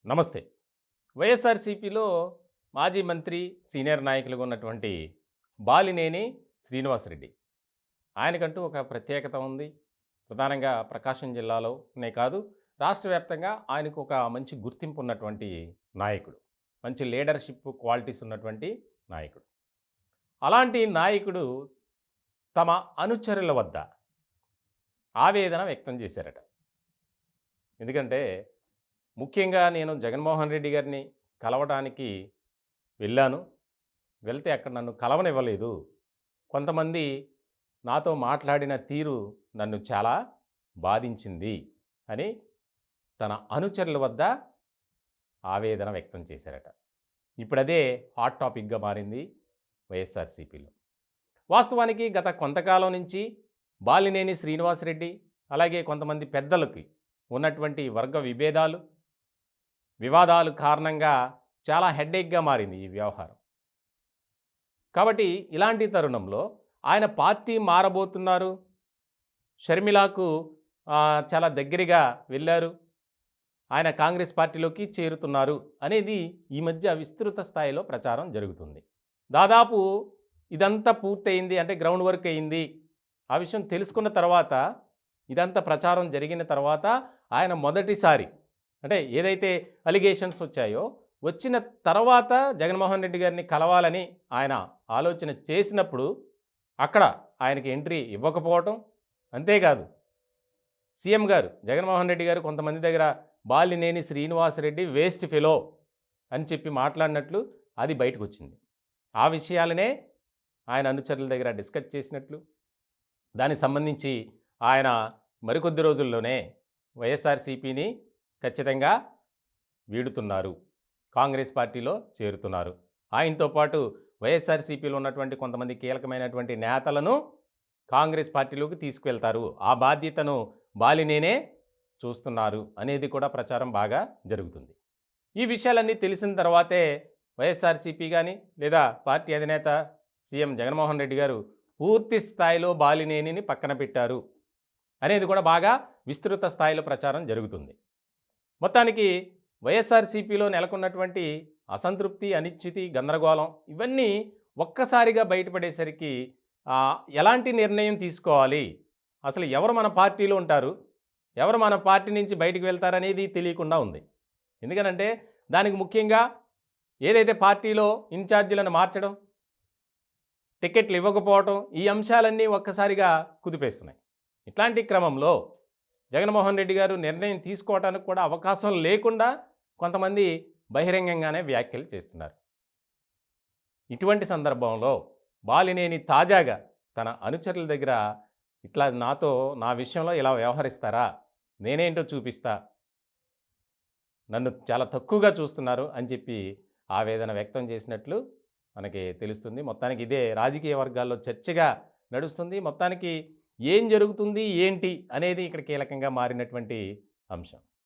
నమస్తే. వైఎస్ఆర్‌సీపీలో మాజీ మంత్రి, సీనియర్ నాయకులుగా ఉన్నటువంటి బాలినేని శ్రీనివాసరెడ్డి. ఆయనకంటూ ఒక ప్రత్యేకత ఉంది. ప్రధానంగా ప్రకాశం జిల్లాలోనే కాదు, రాష్ట్ర వ్యాప్తంగా ఆయనకు ఒక మంచి గుర్తింపు ఉన్నటువంటి నాయకుడు. మంచి లీడర్‌షిప్ క్వాలిటీస్ ఉన్నటువంటి నాయకుడు. అలాంటి నాయకుడు తమ అనుచరుల వద్ద ఆవేదన వ్యక్తం చేశారట. ఎందుకంటే ముఖ్యంగా నేను జగన్మోహన్ రెడ్డి గారిని కలవడానికి వెళ్ళాను. వెళ్తే అక్కడ నన్ను కలవనివ్వలేదు. కొంతమంది నాతో మాట్లాడిన తీరు నన్ను చాలా బాధించింది అని తన అనుచరుల వద్ద ఆవేదన వ్యక్తం చేశారట. ఇప్పుడదే హాట్ టాపిక్‌గా మారింది వైఎస్ఆర్‌సీపీలో. వాస్తవానికి గత కొంతకాలం నుంచి బాలినేని శ్రీనివాసరెడ్డి, అలాగే కొంతమంది పెద్దలకి ఉన్నటువంటి వర్గ వివాదాలు కారణంగా చాలా హెడ్‌ఏక్‌గా మారింది ఈ వ్యవహారం. కాబట్టి ఇలాంటి తరుణంలో ఆయన పార్టీ మారబోతున్నారు. షర్మిలకు చాలా దగ్గరగా వెళ్లారు. ఆయన కాంగ్రెస్ పార్టీలోకి చేరుతున్నారు అనేది ఈ మధ్య విస్తృత స్థాయిలో ప్రచారం జరుగుతుంది. దాదాపు ఇదంతా పూర్తయింది, అంటే గ్రౌండ్ వర్క్ అయింది. ఆ విషయం తెలుసుకున్న తర్వాత, ఇదంతా ప్రచారం జరిగిన తర్వాత ఆయన మొదటిసారి, అంటే ఏదైతే అలిగేషన్స్ వచ్చాయో, వచ్చిన తర్వాత జగన్మోహన్ రెడ్డి గారిని కలవాలని ఆయన ఆలోచన చేసినప్పుడు అక్కడ ఆయనకి ఎంట్రీ ఇవ్వకపోవటం, అంతేకాదు సీఎం గారు జగన్మోహన్ రెడ్డి గారు కొంతమంది దగ్గర బాలినేని శ్రీనివాసరెడ్డి వేస్ట్ ఫెలో అని చెప్పి మాట్లాడినట్లు అది బయటకు వచ్చింది. ఆ విషయాలనే ఆయన అనుచరుల దగ్గర డిస్కస్ చేసినట్లు, దానికి సంబంధించి ఆయన మరికొద్ది రోజుల్లోనే వైఎస్ఆర్‌సీపీని ఖచ్చితంగా వీడుతున్నారు, కాంగ్రెస్ పార్టీలో చేరుతున్నారు. ఆయనతో పాటు వైఎస్ఆర్‌సీపీలో ఉన్నటువంటి కొంతమంది కీలకమైనటువంటి నేతలను కాంగ్రెస్ పార్టీలోకి తీసుకువెళ్తారు. ఆ బాధ్యతను బాలినేనే చూస్తున్నారు అనేది కూడా ప్రచారం బాగా జరుగుతుంది. ఈ విషయాలన్నీ తెలిసిన తర్వాతే వైఎస్ఆర్‌సీపీ కానీ, లేదా పార్టీ అధినేత సీఎం జగన్మోహన్ రెడ్డి గారు పూర్తి స్థాయిలో బాలినేనిని పక్కన పెట్టారు అనేది కూడా బాగా విస్తృత స్థాయిలో ప్రచారం జరుగుతుంది. మొత్తానికి వైఎస్ఆర్‌సీపీలో నెలకొన్నటువంటి అసంతృప్తి, అనిశ్చితి, గందరగోళం ఇవన్నీ ఒక్కసారిగా బయటపడేసరికి ఎలాంటి నిర్ణయం తీసుకోవాలి, అసలు ఎవరు మన పార్టీలో ఉంటారు, ఎవరు మన పార్టీ నుంచి బయటికి వెళ్తారనేది తెలియకుండా ఉంది. ఎందుకనంటే దానికి ముఖ్యంగా ఏదైతే పార్టీలో ఇన్ఛార్జీలను మార్చడం, టికెట్లు ఇవ్వకపోవటం, ఈ అంశాలన్నీ ఒక్కసారిగా కుదిపేస్తున్నాయి. ఇట్లాంటి క్రమంలో జగన్మోహన్ రెడ్డి గారు నిర్ణయం తీసుకోవడానికి కూడా అవకాశం లేకుండా కొంతమంది బహిరంగంగానే వ్యాఖ్యలు చేస్తున్నారు. ఇటువంటి సందర్భంలో బాలినేని తాజాగా తన అనుచరుల దగ్గర ఇట్లా నా విషయంలో ఇలా వ్యవహరిస్తారా, నేనేంటో చూపిస్తా, నన్ను చాలా తక్కువగా చూస్తున్నారు అని చెప్పి ఆవేదన వ్యక్తం చేసినట్లు మనకి తెలుస్తుంది. మొత్తానికి ఇదే రాజకీయ వర్గాల్లో చర్చగా నడుస్తుంది. మొత్తానికి ఏం జరుగుతుంది ఏంటి అనేది ఇక్కడ కీలకంగా మారినటువంటి అంశం.